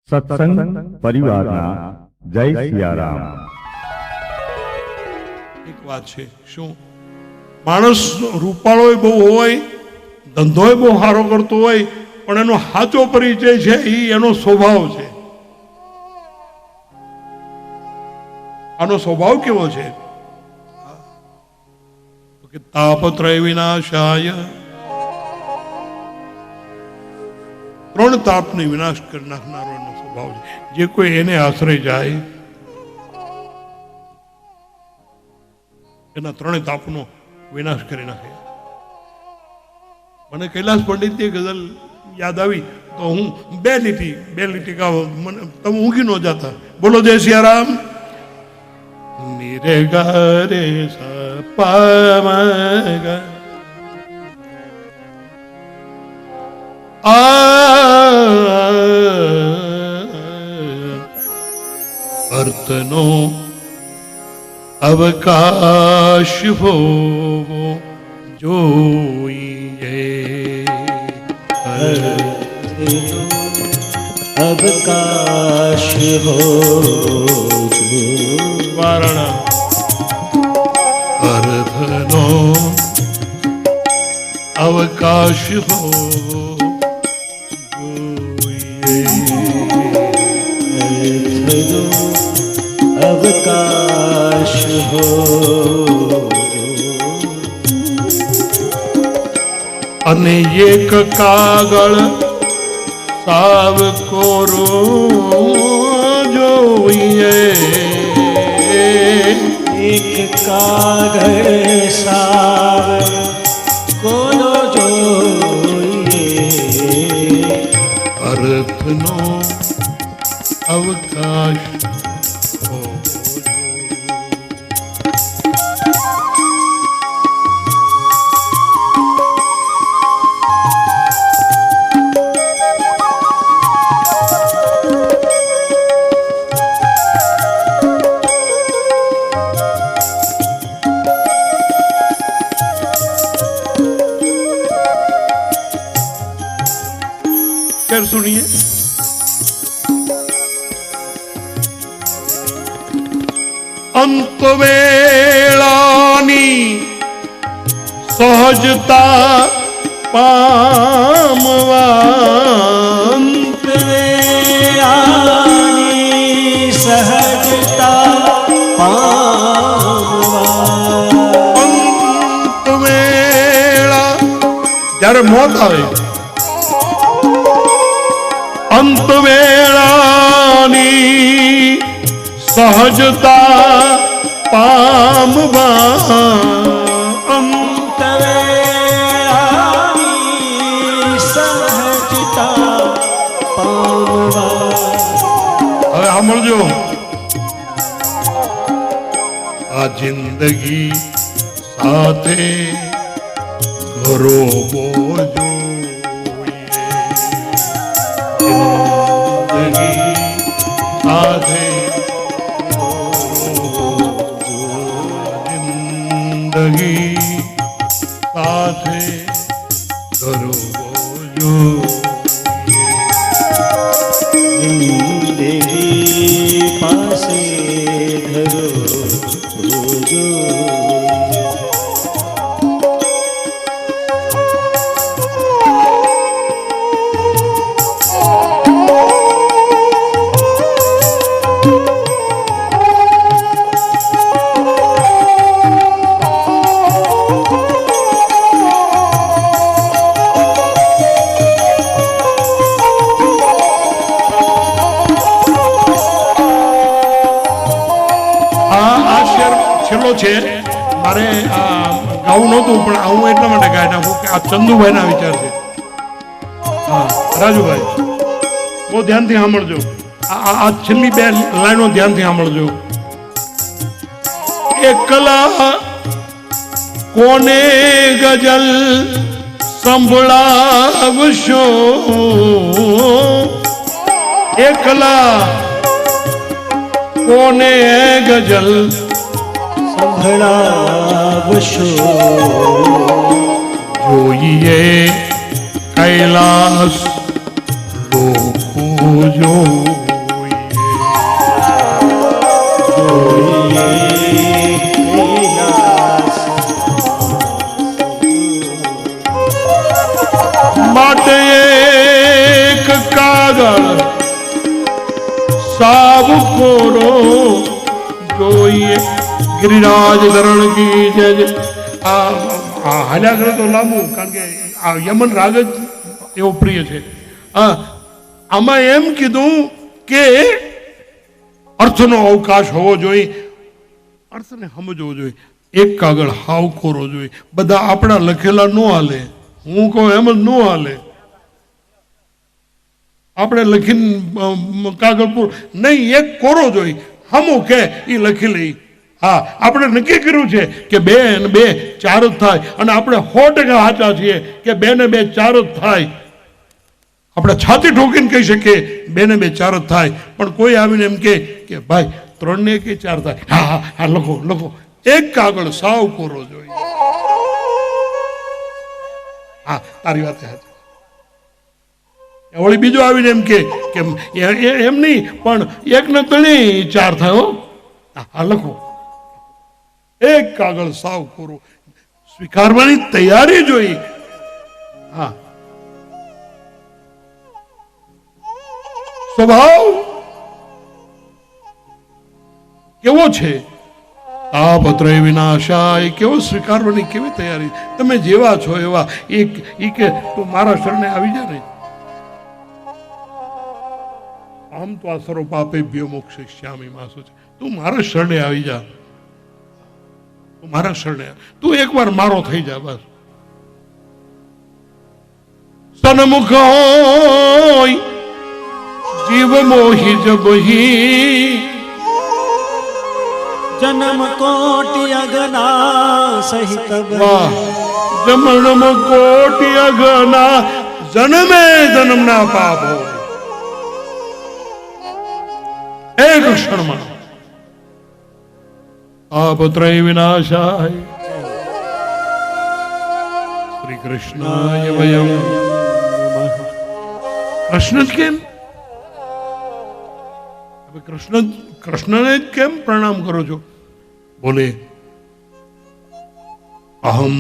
સત્સંગ પરિવારના જય સિયારામ। એક વાત છે, શું માણસ રૂપાળો બહુ હોય, ધંધો બહુ સારો કરતો હોય, પણ એનો સાચો પરિચય છે એ એનો સ્વભાવ છે। આનો સ્વભાવ કેવો છે? કે તાપત્રય વિનાશાય, ત્રણ તાપને વિનાશ કરી નાખનારો એનો સ્વભાવ છે। જે કોઈ એને આશ્રય જાય એના ત્રણેય તાપનો વિનાશ કરી નાખે। મને કૈલાસ પંડિતની ગઝલ યાદ આવી તો હું બે લીટી ગાવ, મને તમે ઊંઘી ન જાતા। બોલો જય સિયારામ। નીરે ગારે સપમગ અર્થનો અવકાશ હોવો જોઈએ, અવકાશ હો વારણ અર્થનો અવકાશ હોવો અવકાશ હો। અને એક કાગળ સાવ કોરો જોઈએ, એક કાગળ સાવ કોનો જોઈએ, અર્થનો અવકાશ હોવો फिर सुनिए। अंत वेळानी सहजता पामवा, અંત વેળાની સહજતા પામવા। अंत वेळा જ્યારે મોત આવે, અંત વેળાની સહજતા પામવા, અંત વેળાની સહજતા પામવા। હવે સાંભળજો, આ જિંદગી સાથે ઘરો બોજો, સાથે જિંદગી સાથે કરો બોજો, જિંદગી પાસે ધરો બોજો। છેલ્લો છે, મારે આ ગાવું નહોતું પણ હું એટલા માટે ગાઈ નાખું કે આ ચંદુભાઈના વિચાર છે। હા રાજુભાઈ, બહુ ધ્યાનથી સાંભળજો, આ છેલ્લી બે લાઈનો ધ્યાનથી સાંભળજો। એકલા કોને ગઝલ સંભળાવશો, એકલા કોને ગઝલ સંભળાવશો, જોઈએ કૈલાસ લોકો જોઈએ. માટે એક કાગળ સાવ કોરો જોઈએ. ગિરિરાજ ધરણ કી જય. આ હાલ્યા કરે તો લાંબુ, કારણ કે આ યમન રાગ જ એવો પ્રિય છે. આમાં એમ કીધું કે અર્થનો અવકાશ હોવો જોઈએ, અર્થને સમજવો જોઈએ. એક કાગળ હાવ કોરો જોઈએ. બધા આપણા લખેલા ન હાલે, હું કહું એમ જ ન હાલે. આપણે લખીને કાગળ પૂર નહીં, એક કોરો જોઈ હમું કે એ લખી લઈ. હા, આપણે નક્કી કર્યું છે કે 2 અને 2 4 જ થાય, અને આપણે 100% સાચા છીએ કે 2 ને 2 4 જ થાય. આપણે છાતી ઠોકીને કહી શકીએ 2 ને 2 4 જ થાય. પણ કોઈ આવીને એમ કે ભાઈ 3 ને 1 4 થાય. હા હા હા, લખો લખો. એક કાગળ સાવ કોરો જોઈએ. હા, તારી વાત સાચી. વળી બીજો આવીને એમ કે એમ નહીં, પણ 1 ને 3 4 થાય. હો, હા લખો. એક કાગળ સાવ કોરો. સ્વીકારવાની તૈયારી જોઈ. હા, સ્વભાવ કેવો છે? તાપત્રય વિનાશાય. કેવો સ્વીકારવાની કેવી તૈયારી. તમે જેવા છો એવા. એ કે તું મારા શરણે આવી જા ને, આમ તો આ સર્વ પાપેભ્યો મોક્ષયિષ્યામિ મા છે. તું મારા શરણે આવી જા, તું મારા શરણે, તું એકવાર મારો થઈ જા બસ. સન્મુખ હોય જીવ મોહી જબહી. जन्म कोटि अगना सहित વાહ. જન્મ કોટિ અગના, જન્મે જન્મના પાપ હોય એક ક્ષણમાં. તાપત્રય વિનાશાય. શ્રી કૃષ્ણાય વયમ. કૃષ્ણ જ કેમ? કૃષ્ણને જ કેમ પ્રણામ કરો છો? બોલે અહમ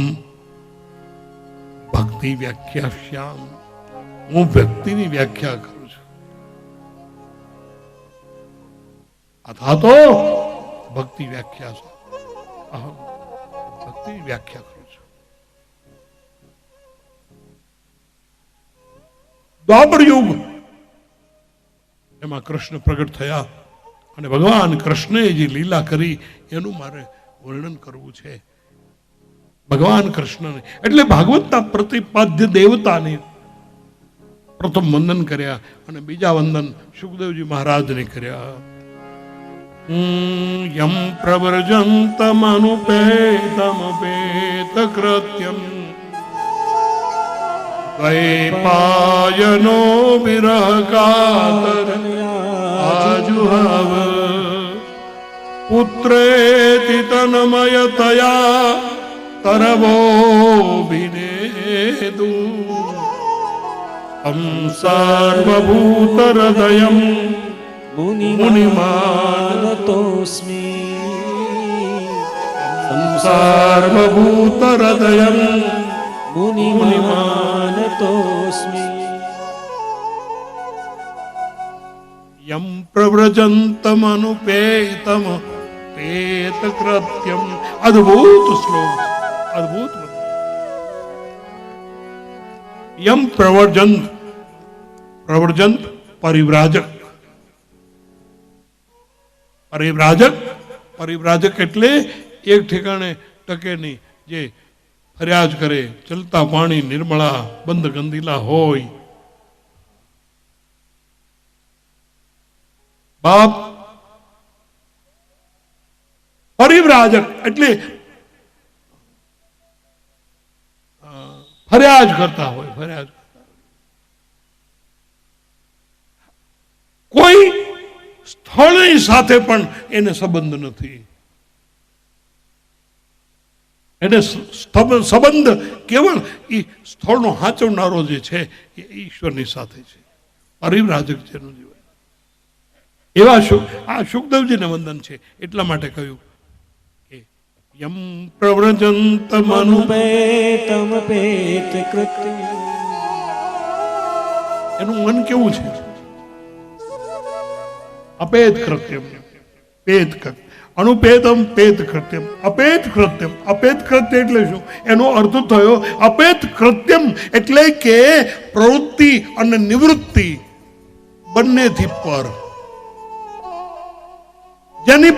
ભક્તિ વ્યાખ્યાશ્યામ. હું ભક્તિની વ્યાખ્યા કરું છું. અથવા તો ભક્તિ વ્યાખ્યા છે. અહમ ભક્તિની વ્યાખ્યા કરું છું. દ્વાપર યુગ એમાં કૃષ્ણ પ્રગટ થયા, અને ભગવાન કૃષ્ણએ જે લીલા કરી એનું મારે વર્ણન કરવું છે. ભગવાન કૃષ્ણને એટલે ભાગવતના પ્રતિપાદ્ય દેવતાને પ્રથમ વંદન કર્યા, અને બીજા વંદન સુખદેવજી મહારાજને કર્યા. યમ પ્રવ્રજંતમનુપેતમપેત કૃત્યમ વૈપાયનો વિરહ કાતર આજુહાવ. પુત્રેતિ તન્મયતયા તરવો વિનેદુ. સર્વભૂતહૃદયં मुनिमानतोऽस्मि. સર્વભૂતહૃદયં मुनिमानतोऽस्मि. યમ પ્રવ્રજંતમનુપેતમ પેત કૃત્યમ. અદ્ભુત શ્લોક, અદ્ભુત. યમ પ્રવ્રજંત, પ્રવ્રજંત પરિવ્રાજક. પરિવ્રાજક, પરિવ્રાજક એટલે એક ઠેકાણે ટકે નહીં, જે ફરિયાદ કરે. ચલતા પાણી નિર્મળા બંધ ગંદીલા હોય. બાપ પરિવ્રાજક એટલે ફરિયાદ કરતા હોય. ફરિયાદ કોઈ સ્થળની સાથે પણ એને સંબંધ નથી. એને સંબંધ કેવળ એ સ્થળનો હાચવનારો જે છે એ ઈશ્વરની સાથે છે. પરિવ્રાજક જેનું જીવન. એવા આ સુખદેવજીને વંદન છે. એટલા માટે કહ્યું કે યમ પ્રવ્રજંત મનુ મનુપેતમ પેત કૃત્ય એનું મન કેવું છે? અપેત કૃત્યમ, પેત કૃત્ય, અનુપેતમ પેત કૃત્યમ, અપેત કૃત્યમ. અપેત કૃત્ય એટલે શું? એનો અર્થ થયો અપેત કૃત્યમ એટલે કે પ્રવૃત્તિ અને નિવૃત્તિ બંનેથી પર. જેની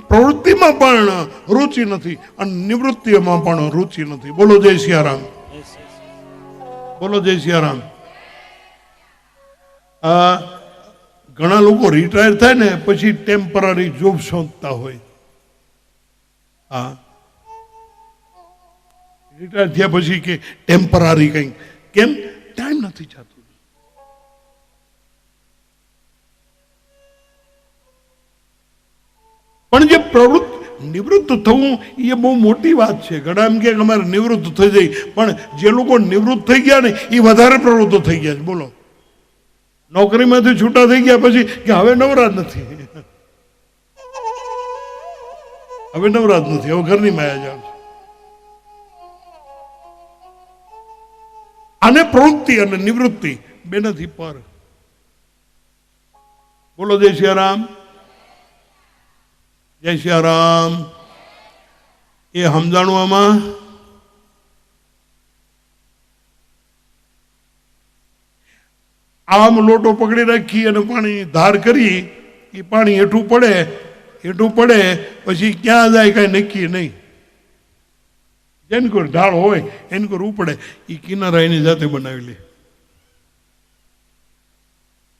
પ્રવૃત્તિમાં પણ રુચિ નથી અને નિવૃત્તિમાં પણ રુચિ નથી. બોલો જય સિયારામ, બોલો જય સિયારામ. ઘણા લોકો રિટાયર થાય ને પછી ટેમ્પરરી જોબ શોધતા હોય. હા, રિટાયર થયા પછી કે ટેમ્પરરી કંઈક, કેમ? ટાઈમ નથી જતો. પણ જે પ્રવૃત્તિ નિવૃત્ત થવું એ બહુ મોટી વાત છે. ઘણા એમ કે અમારે નિવૃત્ત થઈ જાય, પણ જે લોકો નિવૃત્ત થઈ ગયા ને એ વધારે પ્રવૃત્ત થઈ ગયા છે. બોલો, નોકરીમાંથી છૂટા થઈ ગયા પછી કે હવે નવરાજ નથી, હવે નવરાજ નથી, હવે ઘરની માયા જાવ છે. આને પ્રવૃત્તિ અને નિવૃત્તિ બે નથી પર. બોલો જય સિયારામ, જય સિયારામ. એ સમજાણું આમાં આમ લોટો પકડી રાખી અને પાણી ધાર કરી, એ પાણી હેઠું પડે પછી ક્યાં જાય કઈ નક્કી નહીં. જેની કોઈ ઢાળ હોય એની કોઈ ઉપડે, એ કિનારા એની જાતે બનાવી લે.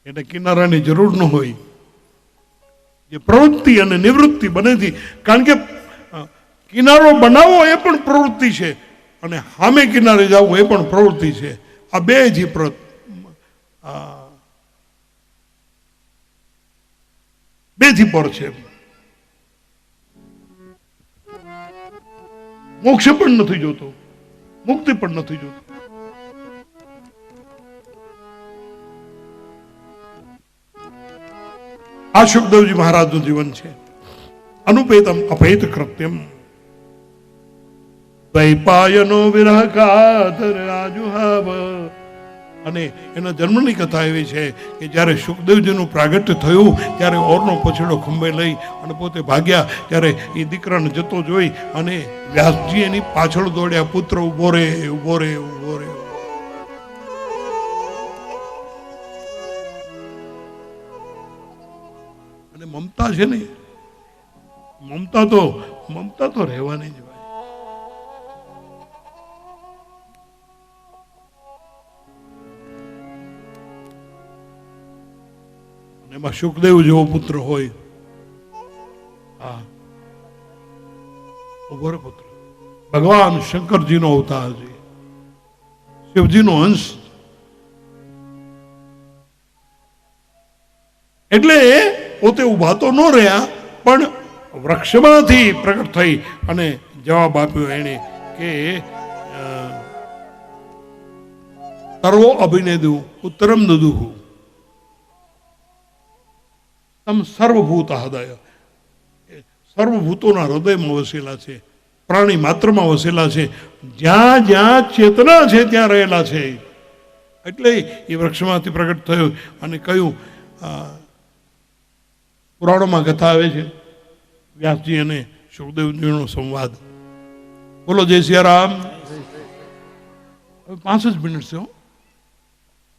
એટલે કિનારાની જરૂર ન હોય. જે પ્રવૃત્તિ અને નિવૃત્તિ બનેથી, કારણ કે કિનારો બનાવવો એ પણ પ્રવૃત્તિ છે અને સામે કિનારે જવું એ પણ પ્રવૃત્તિ છે. આ બે જ બેથી પર છે. મોક્ષ પણ નથી જોતો, મુક્તિ પણ નથી જોતો. આ સુખદેવજી મહારાજનું જીવન છે. અનુપેતમ અપેત કૃત્યમ વૈપાયનો વિરહ કાતર આજુહાવ. અને એના જન્મની કથા એવી છે કે જ્યારે સુખદેવજીનું પ્રાગટ્ય થયું ત્યારે ઓરનો પછડો ખંભે લઈ અને પોતે ભાગ્યા, ત્યારે એ દીકરાને જતો જોઈ અને વ્યાસજી એની પાછળ દોડ્યા, પુત્ર ઉભો રે, ઉભો રે, ઉભો રે. અને મમતા છે ને, મમતા તો રહેવાની જ. એમાં સુખદેવ જેવો પુત્ર હોય. હા, ઉભો રે પુત્ર. ભગવાન શંકરજીનો અવતાર છે, શિવજીનો અંશ. એટલે પોતે ઉભા તો ન રહ્યા, પણ વૃક્ષમાંથી પ્રગટ થઈ અને જવાબ આપ્યો એને કે તર્વો અભિનેદુ ઉત્તરમ દુદુહુ તમ સર્વભૂત હૃદય. સર્વભૂતોના હૃદયમાં વસેલા છે, પ્રાણી માત્રમાં વસેલા છે, જ્યાં જ્યાં ચેતના છે ત્યાં રહેલા છે. એટલે એ વૃક્ષમાંથી પ્રગટ થયો અને કહ્યું, પુરાણોમાં કથા આવે છે વ્યાસજી અને સુખદેવજીનો સંવાદ. બોલો જય સિયારામ. હવે 5 જ મિનિટ છે,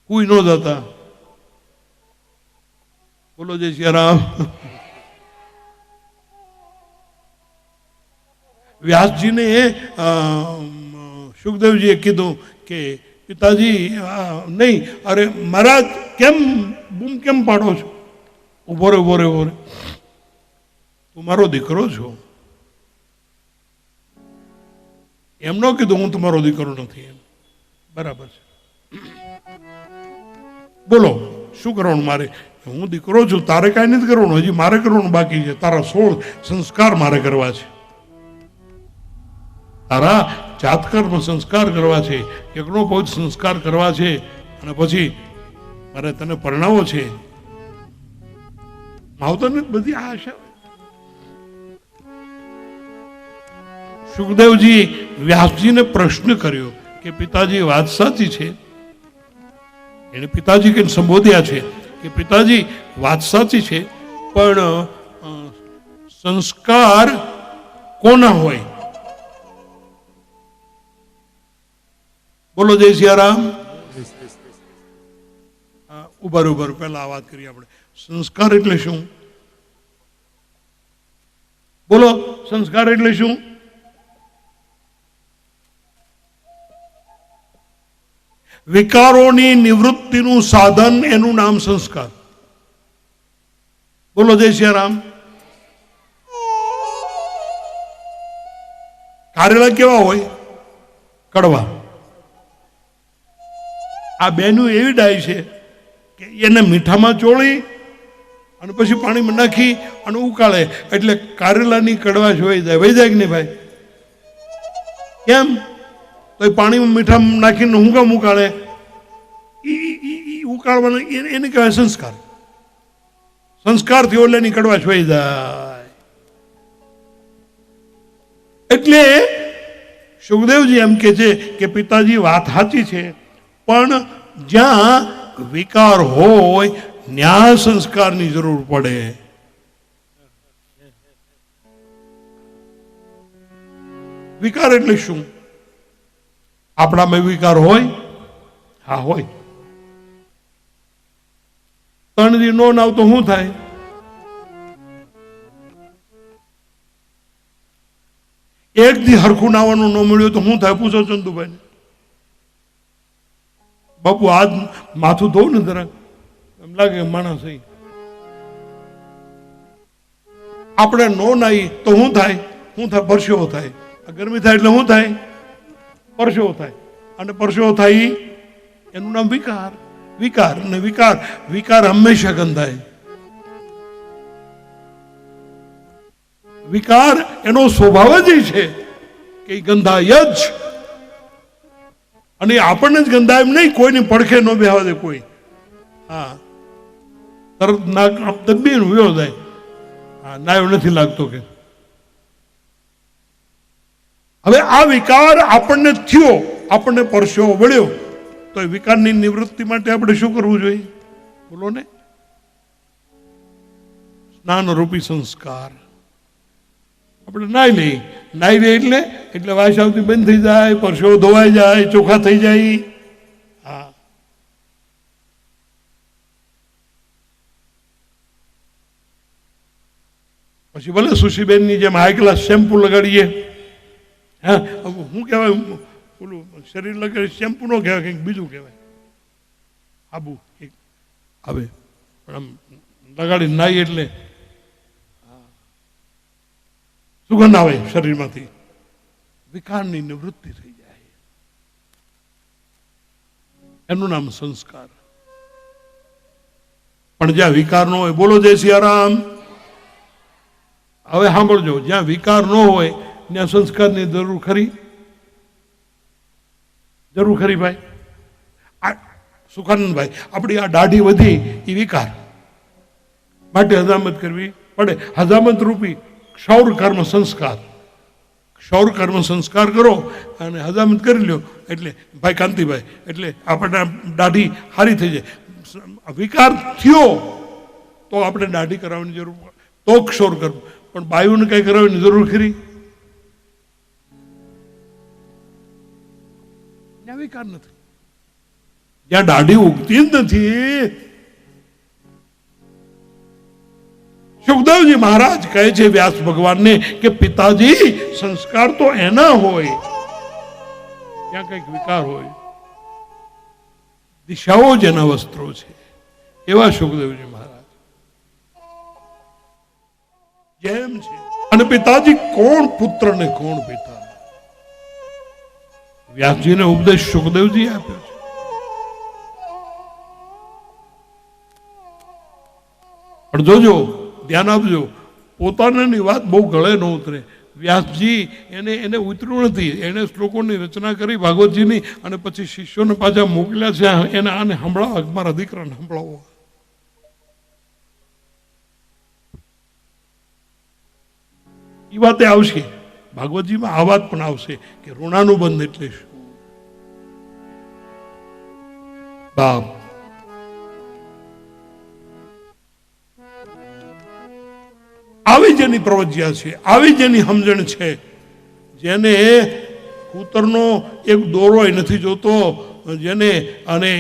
કોઈ ન જતા. બોલો જય સિયારામ. વ્યાસજીને સુખદેવજીએ કીધું કે પિતાજી નહીં, અરે મહારાજ કેમ બૂમ કેમ પાડો છો? ઉભો રે, ઉભો રે, ઉભો રે. તું મારો દીકરો છો. એમ ન કીધું હું તમારો દીકરો નથી. એમ બરાબર છે. બોલો શું કરવાનું મારે? હું દીકરો છું, તારે કાંઈ નથી કરવાનું, હજી મારે કરવાનું બાકી છે. તારા 16 સંસ્કાર મારે કરવા છે, તારા જાતકર્મ સંસ્કાર કરવા છે, યજ્ઞોપવિત સંસ્કાર કરવા છે, અને પછી મારે તને પરણાવો છે. માવતરને બધી આ આશા. સુખદેવજી વ્યાસજીને પ્રશ્ન કર્યો કે પિતાજી વાત સાચી છે. એને પિતાજી કે સંબોધ્યા છે કે પિતાજી વાત સાચી છે, પણ સંસ્કાર કોના હોય? બોલો જય સિયારામ. ઉભર પહેલા આ વાત કરીએ આપણે. સંસ્કાર એટલે શું? બોલો, સંસ્કાર એટલે શું? વિકારોની નિવૃત્તિનું સાધન, એનું નામ સંસ્કાર. બોલો જય સિયારામ. કારેલા કેવા હોય? કડવા. આ બેનું એવી ડાય છે કે એને મીઠામાં ચોળી અને પછી પાણીમાં નાખી અને ઉકાળે એટલે કારેલાની કડવાશ વહી જાય. વહી જાય કે નહીં ભાઈ? કેમ? તો એ પાણીમાં મીઠામાં નાખીને હું કામ ઉકાળે? ઉકાળવાનું એને કહેવાય સંસ્કાર. સંસ્કારથી ઓલેની કડવાશ વહી જાય. એટલે સુખદેવજી એમ કે છે કે પિતાજી વાત સાચી છે, પણ જ્યાં વિકાર હોય ન્યાય સંસ્કારની જરૂર પડે. વિકાર એટલે શું? આપણામાં વિકાર હોય? હા હોય. 3 દી નો નાવ તો શું થાય? એક દી હરખું નાવાનું ન મળ્યું તો શું થાય? પૂછો ચંદુભાઈ. બાપુ આજ માથું ધોવું ને જરાક એમ લાગે માણસ. આપણે નો નાઈ તો શું થાય? શું થાય? પરસેવો થાય. ગરમી થાય એટલે શું થાય? પરસેવો થાય. અને પરસેવો થાય એનું નામ વિકાર. વિકાર અને વિકાર હંમેશા ગંધાય. વિકાર એનો સ્વભાવ જ છે કે ગંધાય જ. અને આપણને જ ગંધાય એમ નહીં, કોઈની પડખે ન બેહવા દે કોઈ. હા, તરત નાક તબીન વ્યો જાય. હા, નાયો નથી લાગતો કે. હવે આ વિકાર આપણને થયો, આપણને પરસેવો વળ્યો, તો એ વિકારની નિવૃત્તિ માટે આપણે શું કરવું જોઈએ? બોલો ને. સ્નાન રૂપી સંસ્કાર. આપણે નાઈ લઈએ એટલે વાસ આવતી બંધ થઈ જાય, પરસેવો ધોવાઈ જાય, ચોખ્ખા થઈ જાય. હા, પછી ભલે સુશીબેનની જેમ હાઈ ક્લાસ શેમ્પુ લગાડીએ. હા, શું કહેવાય ઓલું શરીર લગાડી શેમ્પુ નો કહેવાય, કંઈક બીજું કહેવાય. આબુ આવે પણ આમ લગાડી નાઈ એટલે સુગંધ આવે શરીરમાંથી. વિકારની નિવૃત્તિ થઈ જાય. એનું નામ સંસ્કાર. પણ જ્યાં વિકાર ન હોય, બોલો જય સિયારામ. હવે સાંભળજો, જ્યાં વિકાર ન હોય ત્યાં સંસ્કારની જરૂર ખરી? જરૂર ખરી ભાઈ? સુખાનંદભાઈ, આપણી આ દાઢી વધી એ વિકાર માટે હજામત કરવી પડે. હજામત રૂપી ક્ષૌર કર્મ સંસ્કાર. ક્ષૌર કર્મ સંસ્કાર કરો અને હજામત કરી લો એટલે ભાઈ કાંતિભાઈ, એટલે આપણને દાઢી સારી થઈ જાય. વિકાર થયો તો આપણે દાઢી કરાવવાની જરૂર, તો ક્ષૌર કર્મ. પણ બાયુને કઈ કરાવવાની જરૂર ખરી? ત્યાં વિકાર નથી. જ્યાં દાઢી ઉગતી જ નથી. સુખદેવજી મહારાજ કહે છે વ્યાસ ભગવાનને કે પિતાજી, સંસ્કાર તો એના હોય ત્યાં કઈક વિકાર હોય. દિશાઓ જેના વસ્ત્રો છે એવા સુખદેવજી મહારાજ જેમ છે. અને પિતાજી કોણ પુત્ર ને કોણ પિતા? વ્યાસજીને ઉપદેશ સુખદેવજી આપ્યો છે. પણ જોજો, ધ્યાન આપજો, પોતાનાની વાત બહુ ગળે ન ઉતરે. વ્યાસજી એને ઉતર્યું નથી. એને શ્લોકોની રચના કરી ભાગવતજીની અને પછી શિષ્યોને પાછા મોકલ્યા છે. એને આને સંભળાવો, મારા દીકરાને સંભળાવો. એ વાતે આવશે ભાગવતજીમાં. આ વાત પણ આવશે કે ઋણાનુબંધ એટલે શું. બાપ આવી જેની પ્રવજ્યા છે, આવી જેની સમજણ છે, જેને કૂતરનો એક દોરો નથી જોતો, જેને અને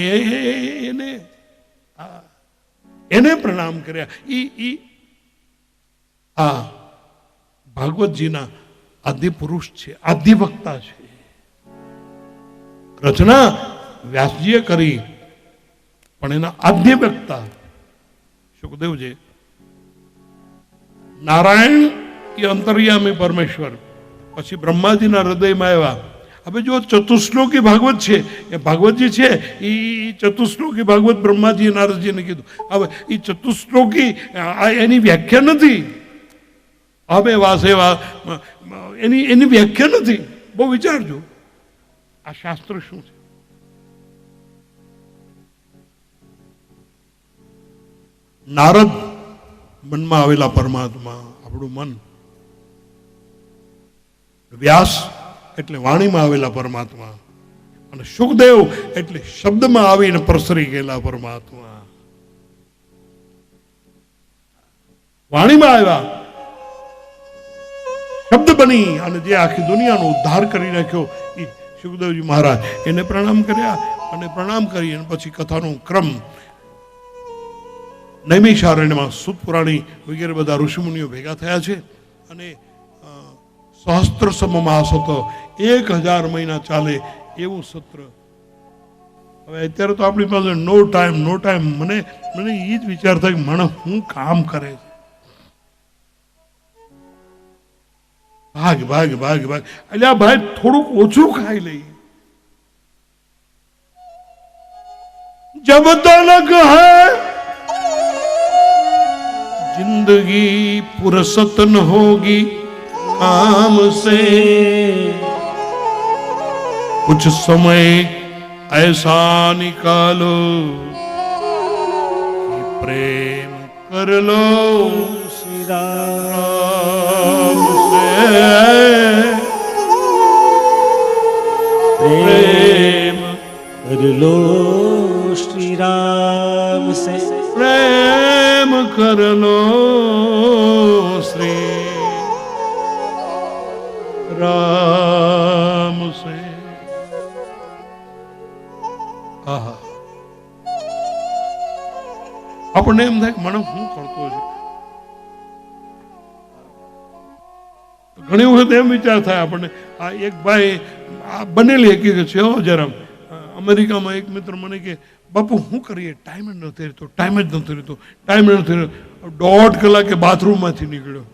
એને પ્રણામ કર્યા. આ ભાગવતજીના આદ્ય પુરુષ છે, આદ્ય વક્તા છે. રચના વ્યાસજીએ કરી પણ એના આદ્ય વક્તા સુખદેવજી. નારાયણ એ અંતર્યામી પરમેશ્વર, પછી બ્રહ્માજીના હૃદયમાં આવ્યા. હવે જો ચતુશ્લોકી ભાગવત છે, એ ભાગવતજી છે એ ચતુશ્લોકી ભાગવત બ્રહ્માજીએ નારદજીને કીધું. હવે એ ચતુશ્લોકી એની વ્યાખ્યા નથી. હવે વાસેવા એની વ્યાખ્યા નથી. બહુ વિચારજો આ શાસ્ત્ર શું છે. નારદ મનમાં આવેલા પરમાત્મા, આપણું મન. વ્યાસ એટલે વાણીમાં આવેલા પરમાત્મા, અને સુખદેવ એટલે શબ્દમાં આવીને પ્રસરી ગયેલા પરમાત્મા. વાણીમાં આવ્યા, શબ્દ બની અને જે આખી દુનિયાનો ઉદ્ધાર કરી નાખ્યો એ સુખદેવજી મહારાજ. એને પ્રણામ કર્યા અને પ્રણામ કરી અને પછી કથાનો ક્રમ નૈમિષારણ્યમાં સૂત પુરાણી વગેરે બધા ઋષિમુનિઓ ભેગા થયા છે અને સહસ્ત્ર સમમાસ હતો. 1000 મહિના ચાલે એવું સત્ર. હવે અત્યારે તો આપણી પાસે નો ટાઈમ. મને એ જ વિચાર થાય કે મને હું કામ કરે છે. ભાગ અલ્યા ભાઈ થોડુંક ઓછું ખાઈ લઈએ. જબ તલક હૈ जिंदगी फुर्सत न होगी काम से, कुछ समय ऐसा निकालो कि प्रेम कर लो श्री राम से. प्रेम कर लो श्री राम से. प्रेम कर लो श्री राम से. આહા, આપણને એમ થાય કે મને શું કરતો છે. ઘણી વખત એમ વિચાર થાય આપણને. આ એક ભાઈ આ બનેલી હકીકત છે જરા. અમેરિકામાં એક મિત્ર મને કે બાપુ શું કરીએ, ટાઈમ જ નથી રહેતો. 1.5 કલાકે બાથરૂમમાંથી નીકળ્યો.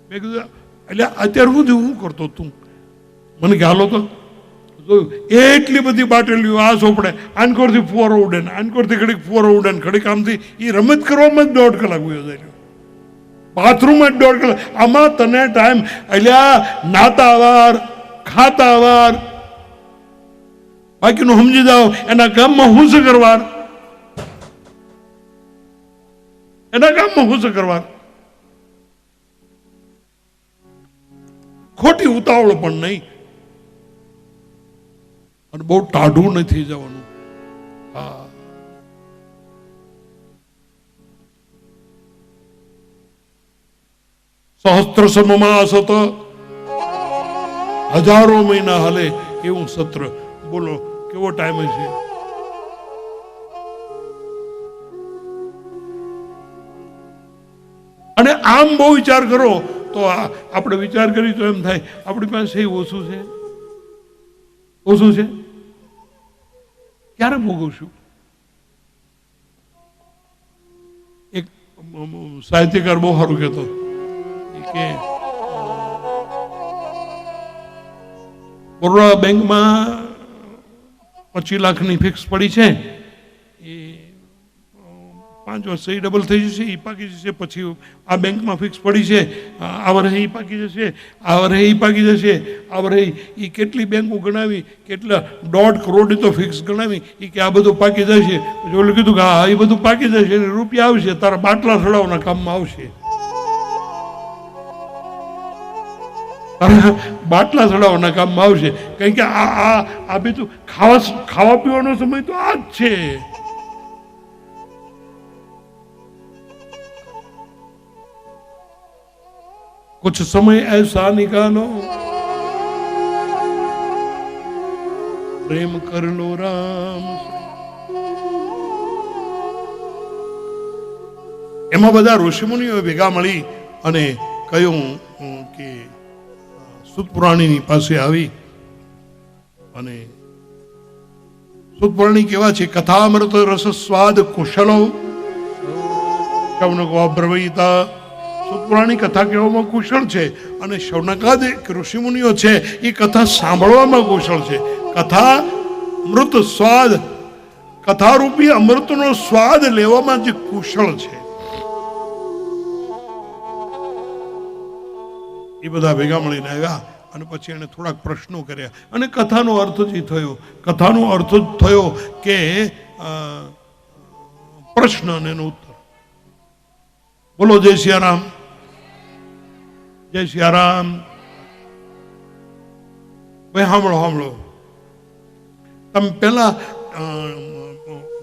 મેં કીધું એટલે અત્યારે સુધી હું કરતો તું? મને કે હાલો તો જોયું એટલી બધી બાટલીઓ આ સોપડે, આનકોરથી ફુવારો ઉડે ને આનકોરથી ઘડીક ફુવારો ઉડે ને ઘડીક આમથી. એ રમત કરવામાં જ 1.5 કલાક વયો જાય. બાથરૂમમાં જ 1.5 કલાક. આમાં તને ટાઈમ એટલે નાતા વાર, ખાતા વાર, બાકીનું સમજી જાઓ. એના ગામમાં હું શું કરવા, ખોટી ઉતાવળ પણ નહીં અને બહુ ટાઢું નથી જવાનું. હા, સહસ્ત્ર સમમાસ હતો, 1000 મહિના હાલે એવું સત્ર. બોલો કેવો ટાઈમ છે. અને આમ બહુ વિચાર કરો તો આપણે વિચાર કરી તો એમ થાય આપણી પાસે ઓછું છે. ક્યારે ભોગવશું? એક સાહિત્યકાર બહુ સારું કહેતો કે બરોડા બેંકમાં 25 લાખની ફિક્સ પડી છે. એ 5 વર્ષે એ ડબલ થઈ જશે, એ પાકી જશે, પછી આ બેંકમાં ફિક્સ પડી છે, આ વર્ષે એ પાકી જશે, આ વર્ષે એ પાકી જશે, આ વર્ષે એ કેટલી બેંકો ગણાવી, કેટલા 1.5 કરોડ તો ફિક્સ ગણાવી, એ કે આ બધું પાકી જશે. પછી ઓલું કીધું કે હા એ બધું પાકી જશે, રૂપિયા આવશે, તારા બાટલા ચડાવવાના કામમાં આવશે, બાટલા ચડાવવાના કામમાં આવશે. કારણ કે આ બધું ખાવા પીવાનો સમય તો આ જ છે. कुछ समय ऐसा निकालो प्रेम कर लो राम. એમાં બધા ઋષિમુનિઓ ભેગા મળી અને કહ્યું કે સુતપુરાણીની પાસે આવી, અને સુતપુરાણી કેવા છે? કથામૃત રસ સ્વાદ કુશલો શૌનકો અબ્રવીતા. સુતપુરાણી કથા કહેવામાં કુશળ છે, અને શૌનકાદ ઋષિમુનિઓ છે એ કથા સાંભળવામાં કુશળ છે. કથા મૃત સ્વાદ, કથારૂપી અમૃતનો સ્વાદ લેવામાં જે કુશળ છે, એ બધા ભેગા મળીને આવ્યા. અને પછી એને થોડાક પ્રશ્નો કર્યા, અને કથાનો અર્થ જ થયો. કથાનો અર્થ જ થયો કે પ્રશ્ન અને એનો ઉત્તર. બોલો જય સિયારામ, જય સિયારામ. ભાઈ સાંભળો, તમે પેલા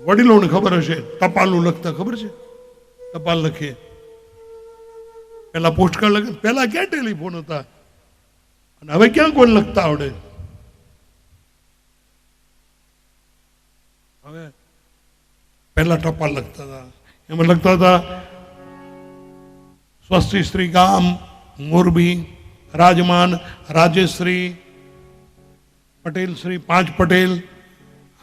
વડીલોને ખબર હશે, ટપાલું લખતા ખબર છે? ટપાલ લખીએ, પેલા પોસ્ટકાર્ડ લખે. પેલા ક્યાં ટેલિફોન હતા, અને હવે ક્યાં કોઈ લખતા આવડે? હવે પહેલા ટપાલ લખતા હતા, એમાં લખતા હતા સ્વસ્તિ શ્રી ગામ મોરબી, રાજમાન રાજેશ્રી પટેલ શ્રી 5 પટેલ.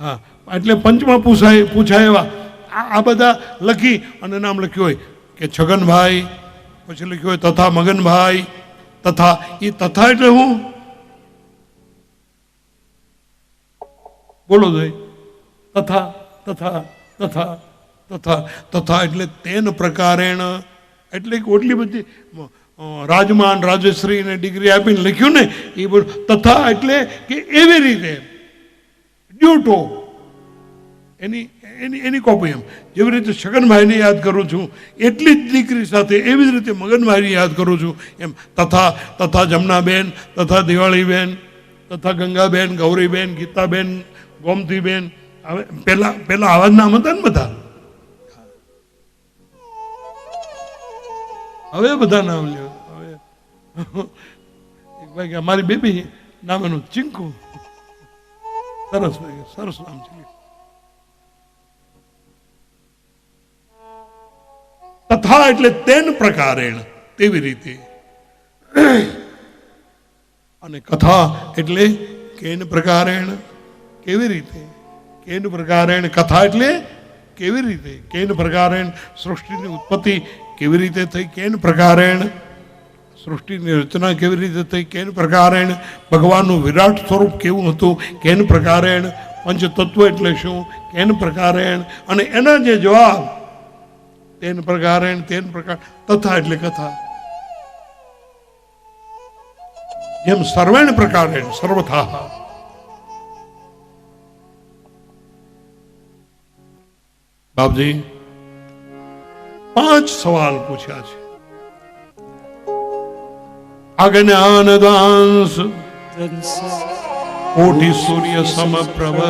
હા, એટલે પંચમાં પૂછાય એવા આ બધા લખી અને નામ લખ્યું હોય કે છગનભાઈ, પછી લખ્યું હોય તથા મગનભાઈ. તથા, એ તથા એટલે હું? બોલો ભાઈ. તથા તથા તથા તથા તથા એટલે તેન પ્રકારેણ, એટલે ઓટલી બધી રાજમાન રાજેશ્રી ને ડિગ્રી આપીને લખ્યું ને એ બધું. તથા એટલે કે એવી રીતે ડ્યુટો એની કોપી. એમ જેવી રીતે છગનભાઈને યાદ કરું છું એટલી જ દીકરી સાથે એવી જ રીતે મગનભાઈને યાદ કરું છું. એમ તથા જમનાબેન, તથા દિવાળીબેન, તથા ગંગાબેન, ગૌરીબેન, ગીતાબેન, ગોમતીબેન. હવે પેલા આવા જ નામ હતા ને બધા, હવે બધા નામ લ્યો. હવે એક ભાઈ કે અમારી બેબી નામ એનું ચિંકુ. સરસ સરસ નામ છે. તથા એટલે તેન પ્રકારેણ, તેવી રીતે. અને કથા એટલે કેન પ્રકારેણ, કેવી રીતે. કેન પ્રકારેણ કથા એટલે કેવી રીતે. કેન પ્રકારેણ સૃષ્ટિની ઉત્પત્તિ કેવી રીતે થઈ, કેન પ્રકારેણ સૃષ્ટિની રચના કેવી રીતે થઈ, કેન પ્રકારેણ ભગવાનનું વિરાટ સ્વરૂપ કેવું હતું, કેન પ્રકારેણ પંચતત્વ એટલે શું, કેન પ્રકારેણ. અને એના જે જવાબ તેન પ્રકારેણ, તેન પ્રકાર. તથા એટલે કથા. જેમ સર્વેણ પ્રકારેણ સર્વથા. બાપજી 5 સવાલ પૂછ્યા છે. અજ્ઞાન દ્વાંસ કોટિ સૂર્ય સમપ્રભ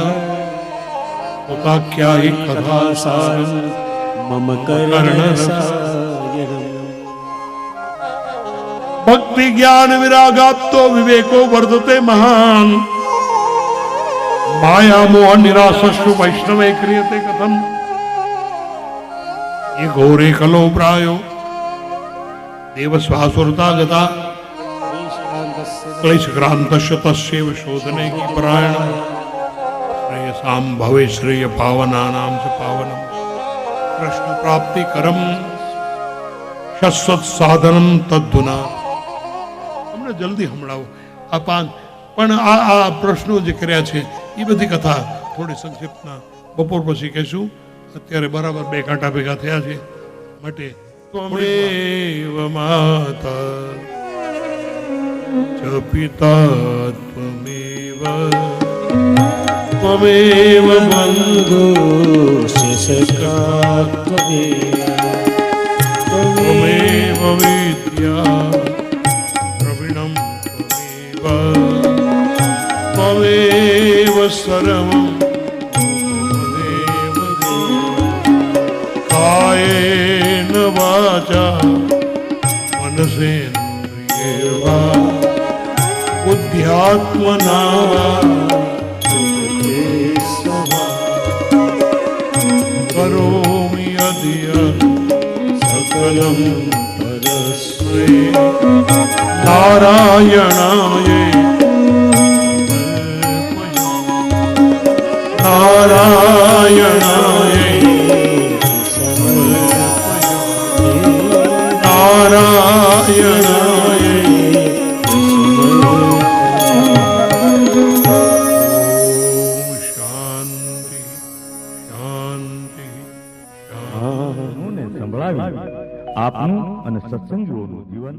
ઉપાખ્યાયિ કથા સારમ મમ કર્ણરસાયનમ. ભક્તિ જ્ઞાન વિરાગાપ્તો વિવેકો વર્ધતે મહાન માયા મોહ નિરાશસ્તુ વૈષ્ણવે ક્રિયતે કથમ. ये घोरे कलो प्रायो देवस्वासुरता गता क्लेशक्रांतस्य तस्यैव शोधने की परायण श्रेयसाम भवे श्रेय पावनानां च पावनम कृष्ण प्राप्ति करम शश्वत साधनम तद्धुना. તમને જલ્દી સંભળાવો આ 5. પણ આ પ્રશ્નો જે કર્યા છે એ બધી કથા થોડી સંક્ષિપ્તના બપોર પછી કહેશું. અત્યારે બરાબર 2 કાંટા ભેગા થયા છે માટે ત્વમેવ માતા ચ પિતા ત્વમેવ ત્વમેવ બંધુ સખા ત્વમેવ વિદ્યા દ્રવિણમ ત્વમેવ સર્વં કાયેન વાચા મનસેન્દ્રિયૈર્વા બુદ્ધ્યાત્મના કરોમિ યદ્યત સકલં પરસ્મૈ નારાયણાય નારાયણાય નારાયણાય શાંતિ શાંતિ સંભળાવી આપનું અને સત્સંગીઓનું જીવન